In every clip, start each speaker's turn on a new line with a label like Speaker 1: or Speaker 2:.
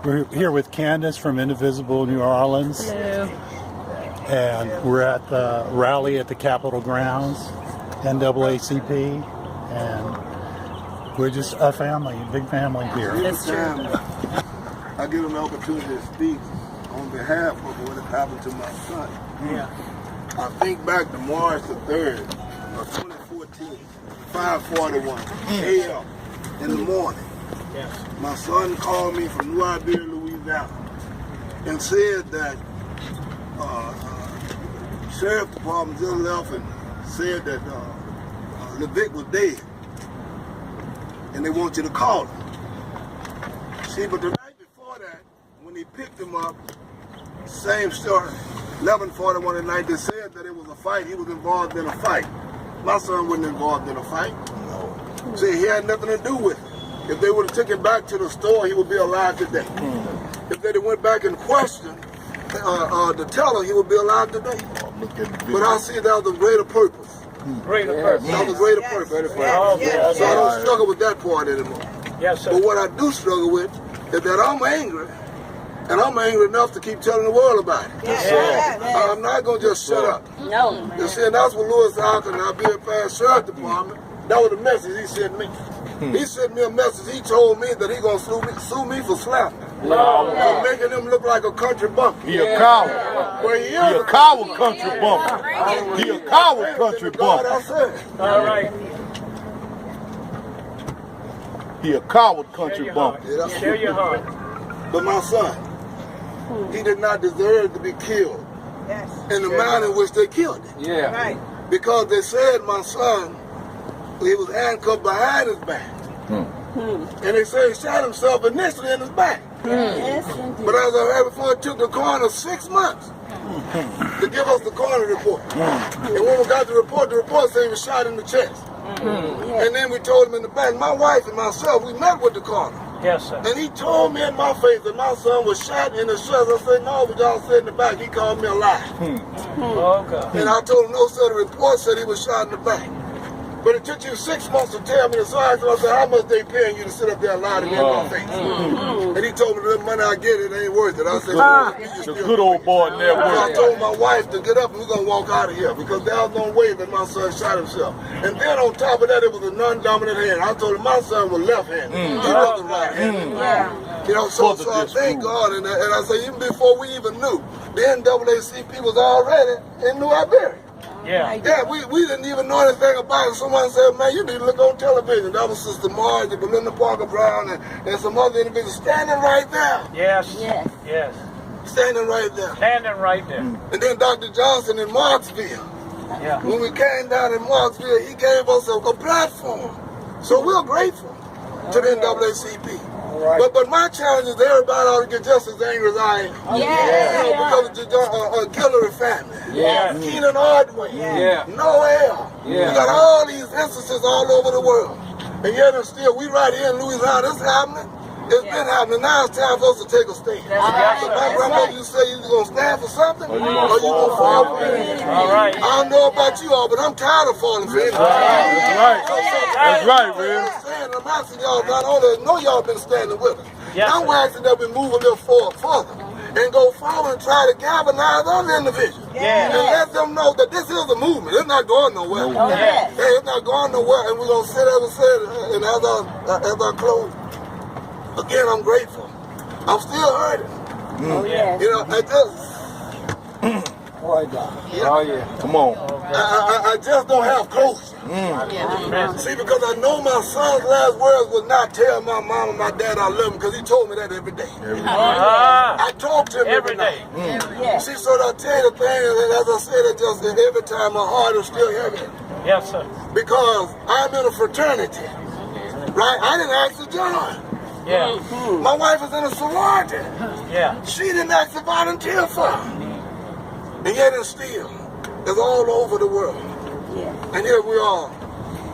Speaker 1: We're here with Candace from Indivisible New Orleans.
Speaker 2: Hello.
Speaker 1: And we're at the rally at the Capitol grounds, NAACP, and we're just a family, a big family here.
Speaker 2: That's true.
Speaker 3: I get an opportunity to speak on behalf of what has happened to my son.
Speaker 2: Yeah.
Speaker 3: I think back to March the 3rd of 2014, 5:41 a.m. in the morning.
Speaker 2: Yes.
Speaker 3: My son called me from New Iberia, Louisiana, and said that Sheriff Department just left and said that LeVic was dead, and they want you to call him. See, but the night before that, when he picked him up, same story. 11:41 at night, they said that it was a fight. He was involved in a fight. My son wasn't involved in a fight. No. See, he had nothing to do with it. If they would have taken him back to the store, he would be alive today. If they went back and questioned the teller, he would be alive today. But I see that was a greater purpose.
Speaker 2: Greater purpose.
Speaker 3: That was a greater purpose.
Speaker 2: Yes.
Speaker 3: So I don't struggle with that part anymore.
Speaker 2: Yes, sir.
Speaker 3: But what I do struggle with is that I'm angry, and I'm angry enough to keep telling the world about it. I'm not going to just shut up.
Speaker 2: No.
Speaker 3: You see, and that's what Louis Alkin and I be a past sheriff department. That was the message he sent me. He sent me a message. He told me that he gonna sue me for slapping. For making him look like a country bumpkin.
Speaker 4: He a coward.
Speaker 3: Well, he
Speaker 4: a coward country bumpkin. He a coward country bumpkin.
Speaker 3: I said.
Speaker 2: All right.
Speaker 4: He a coward country bumpkin.
Speaker 3: Yeah,
Speaker 2: Share your heart.
Speaker 3: But my son, he did not deserve to be killed in the manner in which they killed him.
Speaker 2: Yeah. Right.
Speaker 3: Because they said my son, he was handcuffed behind his back. And they say he shot himself initially in his back.
Speaker 2: Yes,
Speaker 3: But as I heard before, it took the coroner 6 months to give us the coroner report. And when we got the report said he was shot in the chest. And then we told him in the back, my wife and myself, we met with the coroner.
Speaker 2: Yes, sir.
Speaker 3: And he told me in my face that my son was shot in the chest. I said, no, but y'all said in the back. He called me a lie.
Speaker 2: Okay.
Speaker 3: And I told him, no, sir, the report said he was shot in the back. But it took you 6 months to tell me the size. So I said, how much they paying you to sit up there and lie to me in my face? And he told me the money I get, it ain't worth it. I said,
Speaker 4: The good old boy never
Speaker 3: so I
Speaker 4: worked.
Speaker 3: told my wife to get up and we're going to walk out of here because there was no way that my son shot himself. And then on top of that, it was a non-dominant hand. I told him my son was left-handed. He wasn't right-handed. You know, so I thank God. And I say, even before we even knew, the NAACP was already in New Iberia.
Speaker 2: Yeah.
Speaker 3: We didn't even know anything about it. Someone said, man, you need to look on television. That was Sister Margie, Belinda Parker Brown, and some other individuals standing right there.
Speaker 2: Yes.
Speaker 3: Standing right there.
Speaker 2: Standing right there.
Speaker 3: And then Dr. Johnson in Marksville.
Speaker 2: Yeah.
Speaker 3: When we came down in Marksville, he gave us a platform. So we're grateful to the NAACP.
Speaker 2: Right.
Speaker 3: But my challenge is everybody ought to get just as angry as I am. You know, because of the Guillory family. Keenan Ordway. Noel. We got all these instances all over the world. And yet and still, we right here in Louisiana, it's happening. It's been happening. Now it's time for us to take a stand. So my grandmother used to say, you're going to stand for something or you're going to fall for anything.
Speaker 2: All right.
Speaker 3: I don't know about you all, but I'm tired of falling for anything.
Speaker 4: That's right, man.
Speaker 3: I'm asking y'all, not only know y'all been standing with us, I'm asking that we move a little further and go forward and try to galvanize other individuals. And let them know that this is a movement. It's not going nowhere. It's not going nowhere. And we're going to sit there and say, and as I close, again, I'm grateful. I'm still hurting. You know, I just...
Speaker 4: Come on.
Speaker 3: I just don't have closure. See, because I know my son's last words was not tell my mom and my dad I love him, because he told me that every day. I talk to him every night. See, so I tell you the thing, and as I said, it just every time my heart is still heavy.
Speaker 2: Yes, sir.
Speaker 3: Because I'm in a fraternity, right? I didn't ask to join. My wife is in a sorority. She didn't ask to volunteer for. And yet and still, it's all over the world. And here we are,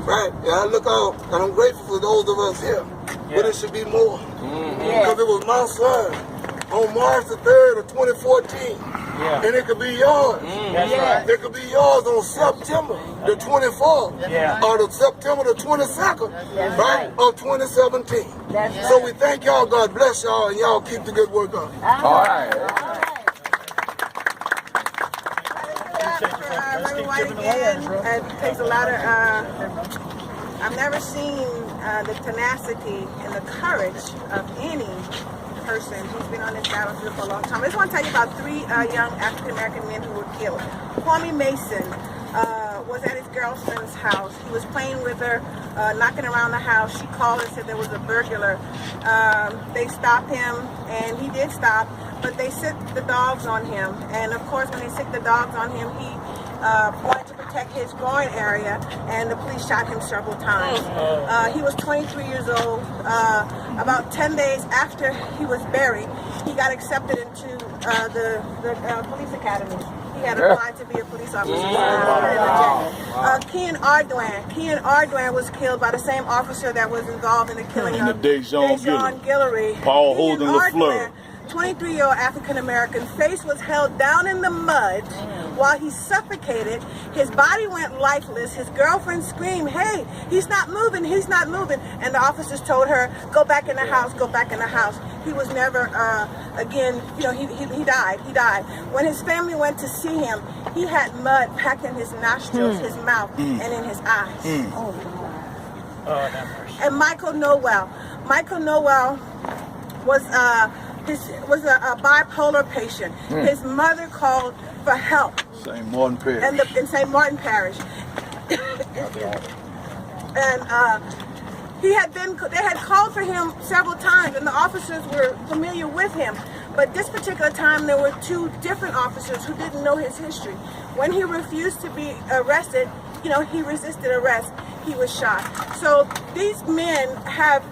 Speaker 3: right? And I look out, and I'm grateful for those of us here. But it should be more. Because it was my son on March the 3rd of 2014
Speaker 2: Yeah.
Speaker 3: And it could be yours.
Speaker 2: That's right.
Speaker 3: It could be yours on September the 24th or the September the 22nd, right, of 2017. So we thank y'all. God bless y'all, and y'all keep the good work up.
Speaker 4: All right.
Speaker 5: It takes a lot of, I've never seen the tenacity and the courage of any person who's been on this battlefield for a long time. I just want to tell you about 3 young African-American men who were killed. Kwame Mason was at his girlfriend's house. He was playing with her, knocking around the house. She called and said there was a burglar. They stopped him, and he did stop, but they sicked the dogs on him. And of course, when they sicked the dogs on him, he wanted to protect his groin area, and the police shot him several times. He was 23 years old. About 10 days after he was buried, he got accepted into the police academy. He had applied to be a police officer. Kean Ardoin was killed by the same officer that was involved in the killing of
Speaker 4: Dejon
Speaker 5: Guillory.
Speaker 4: Paul Holden LaFleur.
Speaker 5: 23-year-old African-American face was held down in the mud while he suffocated. His body went lifeless. His girlfriend screamed, "Hey, he's not moving, he's not moving." And the officers told her, "Go back in the house, go back in the house." He was never, again, you know, he died. When his family went to see him, he had mud packed in his nostrils, his mouth, and in his eyes. And Michael Noel was a bipolar patient. His mother called for help.
Speaker 4: St. Martin Parish.
Speaker 5: In St. Martin Parish. And they had called for him several times, and the officers were familiar with him. But this particular time, there were 2 different officers who didn't know his history. When he refused to be arrested, you know, he resisted arrest. He was shot. So these men have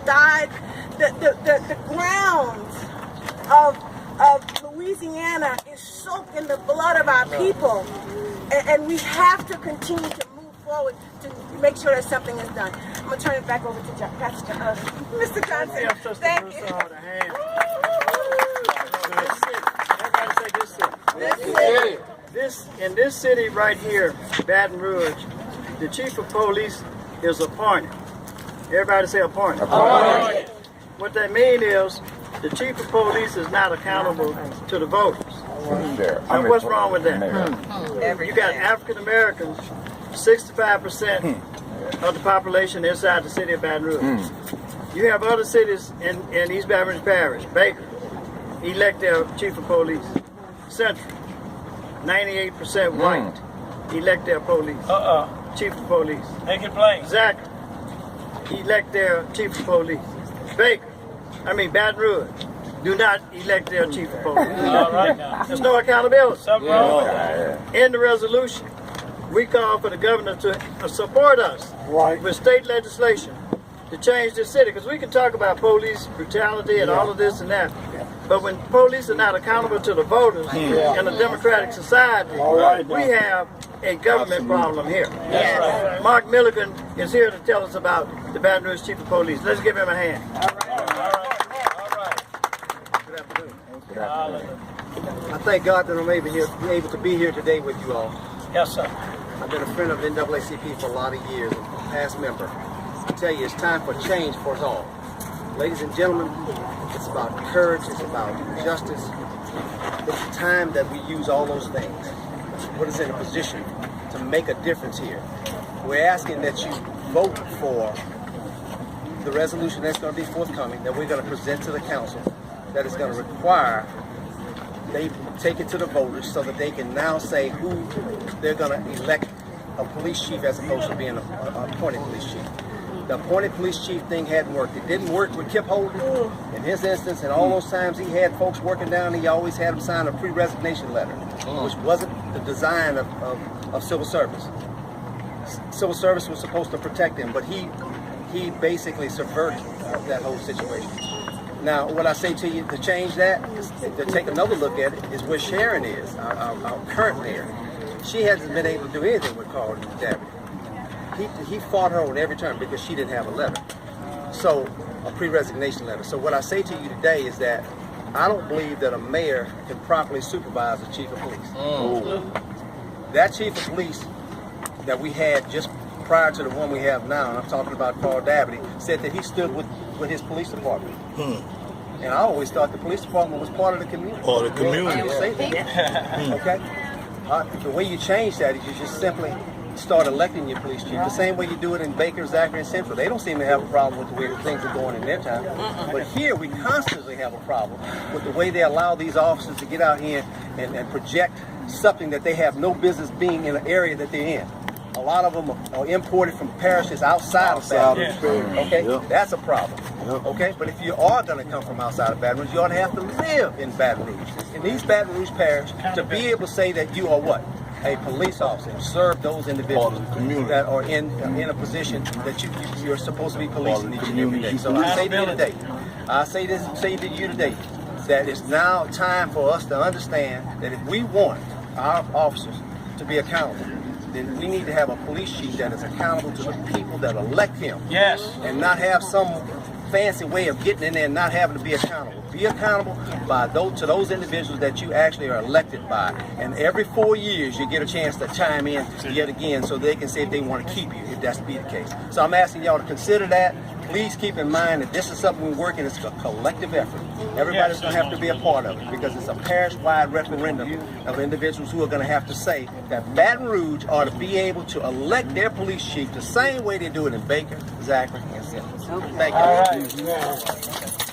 Speaker 5: died. The ground of Louisiana is soaked in the blood of our people, and we have to continue to move forward to make sure that something is done. I'm going to turn it back over to Mr. Johnson. Thank you.
Speaker 2: In this city right here, Baton Rouge, the chief of police is appointed. Everybody say appointed. Appointed. What that means is the chief of police is not accountable to the voters. So what's wrong with that? You got African Americans, 65% of the population inside the city of Baton Rouge. You have other cities in East Baton Rouge Parish. Baker, elect their chief of police. Central, 98% white, elect their police. Chief of police. Make it plain. Zachary, elect their chief of police. Baton Rouge, do not elect their chief of police. All right now. There's no accountability. Something wrong with that. In the resolution, we call for the governor to support us with state legislation to change this city. Because we can talk about police brutality and all of this and that. But when police are not accountable to the voters in a democratic society, we have a government problem here. Yes. Mark Milligan is here to tell us about the Baton Rouge Chief of Police. Let's give him a hand.
Speaker 6: I thank God that I'm able to be here today with you all.
Speaker 2: Yes, sir.
Speaker 6: I've been a friend of NAACP for a lot of years, and past member. I tell you, it's time for change for us all. Ladies and gentlemen, it's about courage, it's about justice. It's time that we use all those things to put us in a position to make a difference here. We're asking that you vote for the resolution that's going to be forthcoming, that we're going to present to the council, that is going to require they take it to the voters so that they can now say who they're going to elect a police chief as opposed to being an appointed police chief. The appointed police chief thing hadn't worked. It didn't work with Kip Holden. In his instance, and all those times he had folks working down, he always had them sign a pre-resignation letter, which wasn't the design of civil service. Civil service was supposed to protect him, but he basically subverted that whole situation. Now, what I say to you to change that, to take another look at it, is where Sharon is, our current mayor. She hasn't been able to do anything with Carl Davitt. He fought her on every turn because she didn't have a letter. So, a pre-resignation letter. So what I say to you today is that I don't believe that a mayor can properly supervise the chief of police. That chief of police that we had just prior to the one we have now, and I'm talking about Carl Dabney, said that he stood with his police department. And I always thought the police department was part of the community.
Speaker 4: Part of the community.
Speaker 6: I didn't say that. Okay? The way you change that is you just simply start electing your police chief the same way you do it in Baker, Zachary, and Central. They don't seem to have a problem with the way things are going in their town. But here we constantly have a problem with the way they allow these officers to get out here and project something that they have no business being in an area that they're in. A lot of them are imported from parishes outside of Baton Rouge. Okay, that's a problem. Okay, but if you are going to come from outside of Baton Rouge, you ought to have to live in Baton Rouge, in these Baton Rouge parish, to be able to say that you are what? A police officer, and serve those individuals that are in a position that you're supposed to be policing each and every day. So I say to you today, that it's now time for us to understand that if we want our officers to be accountable, then we need to have a police chief that is accountable to the people that elect him.
Speaker 2: Yes.
Speaker 6: And not have some fancy way of getting in there and not having to be accountable. Be accountable to those individuals that you actually are elected by. And every 4 years you get a chance to chime in yet again so they can say if they want to keep you, if that's to be the case. So I'm asking y'all to consider that. Please keep in mind that this is something we're working, it's a collective effort. Everybody's going to have to be a part of it because it's a parish-wide referendum of individuals who are going to have to say that Baton Rouge ought to be able to elect their police chief the same way they do it in Baker, Zachary, and Central. Thank you.
Speaker 2: All right.